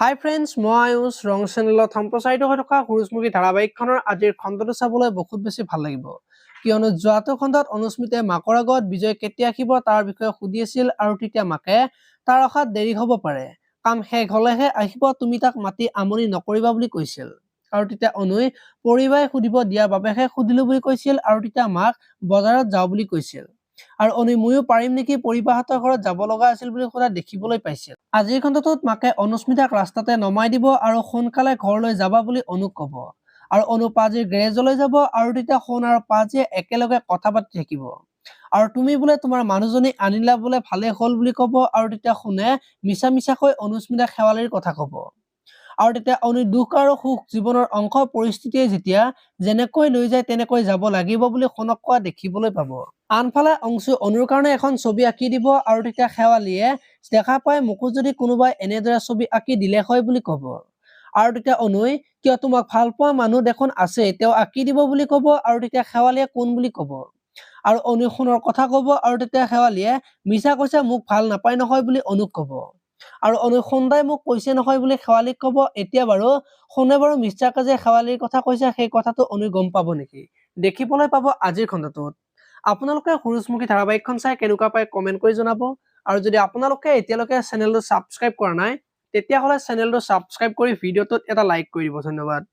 হাই friends, মই আয়ুষ ৰং চেনেলত সম্প্ৰচাৰিত হৈ থকা সূৰুযমুখী ধাৰাবাহিকখনৰ আজিৰ খণ্ডটো চাবলৈ বহুত বেছি ভাল লাগিব, কিয়নো যোৱাটো খণ্ডত অনুস্মিতে মাকৰ আগত বিজয় কেতিয়া আহিব তাৰ বিষয়ে সুধি আছিল আৰু তেতিয়া মাকে তাৰ আশাত দেৰি হ'ব পাৰে, কাম শেষ হ'লেহে আহিব, তুমি তাক মাতি আমনি নকৰিবা বুলি কৈছিল। আৰু তেতিয়া অনুই পৰিবাৰে সুধিব দিয়াৰ বাবেহে সুধিলো বুলি কৈছিল আৰু তেতিয়া মাক বজাৰত যাওঁ বুলি কৈছিল। আৰু অনুই ময়ো পাৰিম নেকি পৰিবাহঁতৰ ঘৰত যাব লগা আছিল বুলি সোধা দেখিবলৈ পাইছিল। আজিৰ খণ্ডটোত মাকে অনুস্মিতাক ৰাস্তাতে নমাই দিব আৰু সোনকালে ঘৰলৈ যাবা বুলি অনুক ক'ব। আৰু অনু পাজিৰ গেৰেজলৈ যাব আৰু তেতিয়া সোণ আৰু পাজিয়ে একেলগে কথা পাতি থাকিব। আৰু তুমি বোলে তোমাৰ মানুহজনী আনিলা বোলে ভালে হ'ল বুলি ক'ব আৰু তেতিয়া সোণে মিছাকৈ অনুস্মিতা শেৱালিৰ কথা ক'ব। আৰু তেতিয়া অনুই দুখ আৰু সুখ জীৱনৰ অংশ, পৰিস্থিতিয়ে যেতিয়া যেনেকৈ লৈ যায় তেনেকৈ যাব লাগিব বুলি সোণক কোৱা দেখিবলৈ পাব। আনফালে অংশু অনুৰ কাৰণে এখন ছবি আঁকি দিব আৰু তেতিয়া শেৱালিয়ে দেখা পাই মোকো যদি কোনোবাই এনেদৰে ছবি আঁকি দিলে হয় বুলি ক'ব। আৰু তেতিয়া অনুই কিয় তোমাক ভাল পোৱা মানুহ দেখোন আছে, তেওঁ আঁকি দিব বুলি ক'ব আৰু তেতিয়া শেৱালিয়ে কোন বুলি ক'ব। আৰু অনুই সোণৰ কথা ক'ব আৰু তেতিয়া শেৱালিয়ে মিছা কৈছে মোক ভাল নাপায় নহয় বুলি অনুক ক'ব। আৰু অনুই সোণদাই মোক কৈছে নহয় বুলি শেৱালিক ক'ব। এতিয়া বাৰু সোণে বাৰু মিছাকে যে শেৱালিৰ কথা কৈছে সেই কথাটো অনুই গম পাব নেকি, দেখিবলৈ পাব আজিৰ খণ্ডটোত। আপোনালোকে সূৰুযমুখী ধাৰাবাহিকখন চাই কেনেকুৱা পায় কমেন্ট কৰি জনাব। আৰু যদি আপোনালোকে এতিয়ালৈকে চেনেলটো ছাবস্ক্ৰাইব কৰা নাই তেতিয়াহ'লে চেনেলটো ছাবস্ক্ৰাইব কৰি ভিডিঅ'টোত এটা লাইক কৰি দিব। ধন্যবাদ।